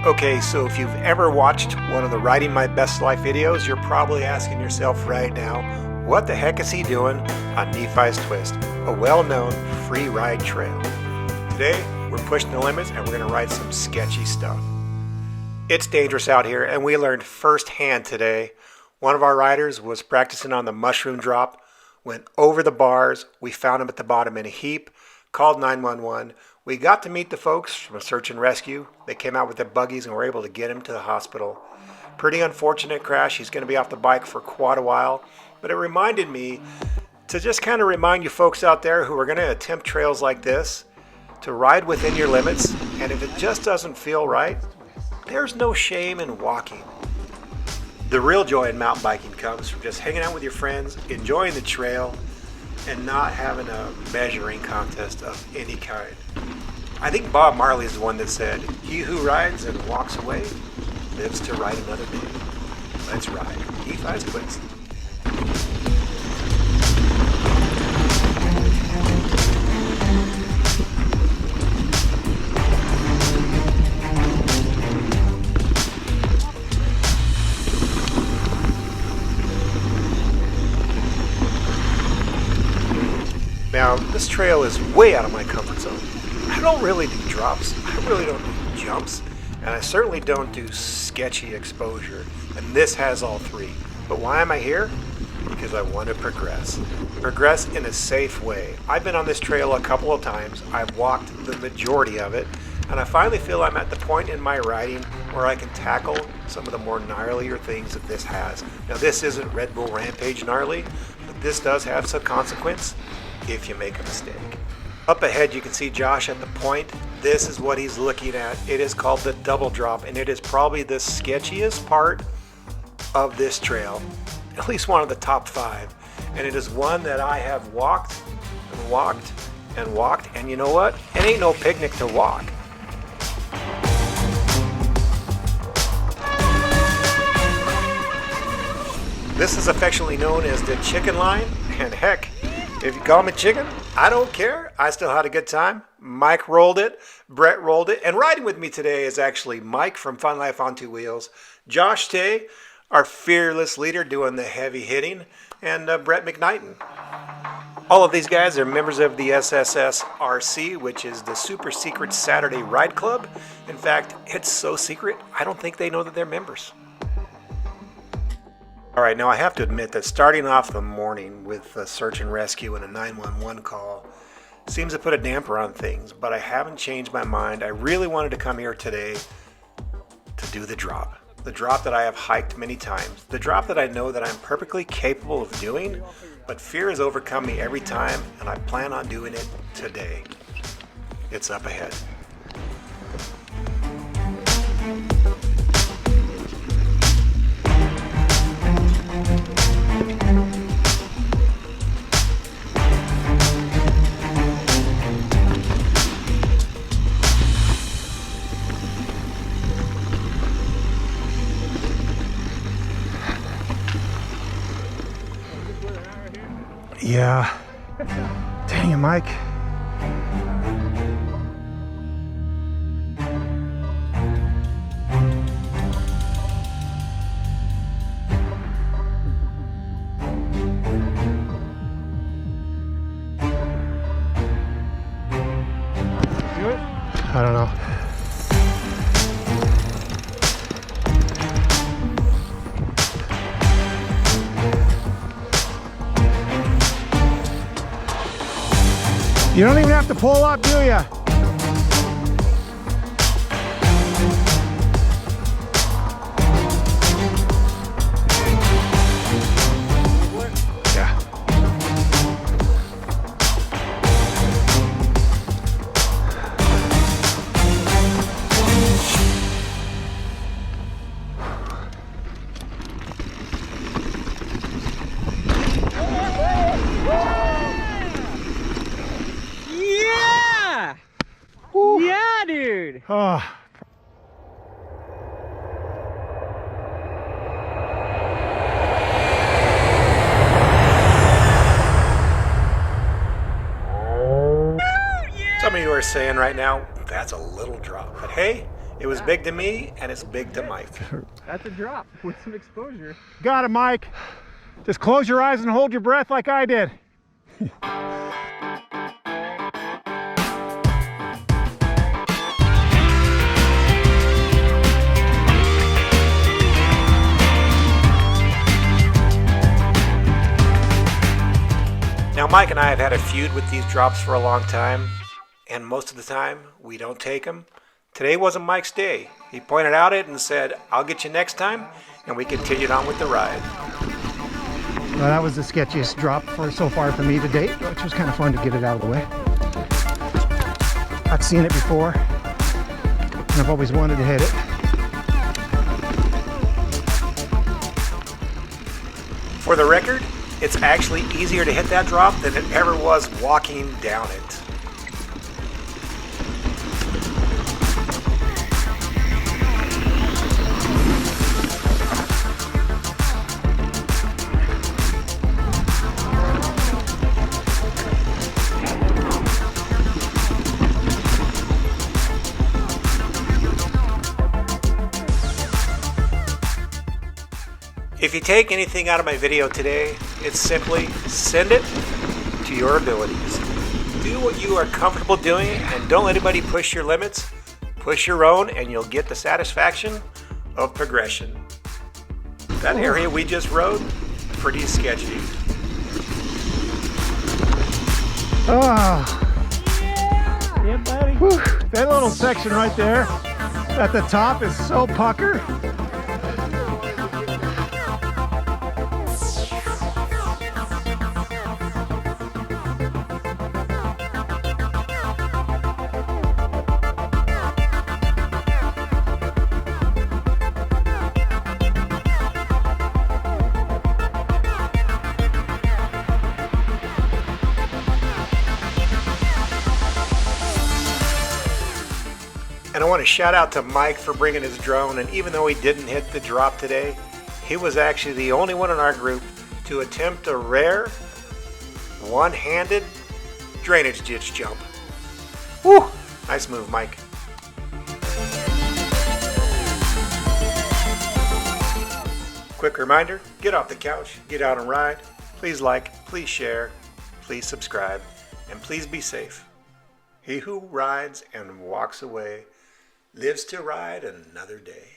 Okay, so if you've ever watched one of the Riding My Best Life videos, you're probably asking yourself right now, what the heck is he doing on Nephis Twist, a well-known free ride trail? Today, we're pushing the limits and we're going to ride some sketchy stuff. It's dangerous out here, and we learned firsthand today. One of our riders was practicing on the mushroom drop, went over the bars, we found him at the bottom in a heap, called 911. We got to meet the folks from search and rescue. They came out with their buggies and were able to get him to the hospital. Pretty unfortunate crash. He's going to be off the bike for quite a while. But it reminded me to just kind of remind you folks out there who are going to attempt trails like this to ride within your limits. And if it just doesn't feel right, there's no shame in walking. The real joy in mountain biking comes from just hanging out with your friends, enjoying the trail, and not having a measuring contest of any kind. I think Bob Marley is the one that said, "He who rides and walks away lives to ride another day." Let's ride Nephis Twist. Now, this trail is way out of my comfort zone. I don't really do drops, I really don't do jumps, and I certainly don't do sketchy exposure, and this has all three. But why am I here? Because I want to progress. Progress in a safe way. I've been on this trail a couple of times, I've walked the majority of it, and I finally feel I'm at the point in my riding where I can tackle some of the more gnarlier things that this has. Now, this isn't Red Bull Rampage gnarly, but this does have some consequence if you make a mistake. Up ahead you can see Josh at the point. This is what he's looking at. It is called the double drop, and it is probably the sketchiest part of this trail, at least one of the top 5, and it is one that I have walked and walked and walked, and you know what? It ain't no picnic to walk. This is affectionately known as the chicken line, and heck, if you call me chicken, I don't care. I still had a good time. Mike rolled it, Brett rolled it, and riding with me today is actually Mike from Fun Life on Two Wheels, Josh Tay, our fearless leader doing the heavy hitting, and Brett McKnighton. All of these guys are members of the SSSRC, which is the Super Secret Saturday Ride Club. In fact, it's so secret, I don't think they know that they're members. All right, now I have to admit that starting off the morning with a search and rescue and a 911 call seems to put a damper on things, but I haven't changed my mind. I really wanted to come here today to do the drop that I have hiked many times, the drop that I know that I'm perfectly capable of doing, but fear has overcome me every time, and I plan on doing it today. It's up ahead. Yeah. Dang it, Mike. Do it? I don't know. You don't even have to pull up, do ya? Yeah. Yeah, dude. Oh. Some of you are saying right now, that's a little drop. But hey, It was big to me, and it's big to Mike. That's a drop with some exposure. Got it, Mike. Just close your eyes and hold your breath like I did. Now, Mike and I have had a feud with these drops for a long time, and most of the time, we don't take them. Today wasn't Mike's day. He pointed out it and said, "I'll get you next time," and we continued on with the ride. Well, that was the sketchiest drop so far for me to date, which was kind of fun to get it out of the way. I've seen it before, and I've always wanted to hit it. For the record, it's actually easier to hit that drop than it ever was walking down it. If you take anything out of my video today, it's simply send it to your abilities. Do what you are comfortable doing and don't let anybody push your limits. Push your own and you'll get the satisfaction of progression. That area we just rode, pretty sketchy. Yeah, buddy. Whew, that little section right there at the top is so pucker. And I want to shout out to Mike for bringing his drone, and even though he didn't hit the drop today, he was actually the only one in our group to attempt a rare one-handed drainage ditch jump. Woo! Nice move, Mike. Quick reminder, get off the couch, get out and ride. Please like, please share, please subscribe, and please be safe. He who rides and walks away lives to ride another day.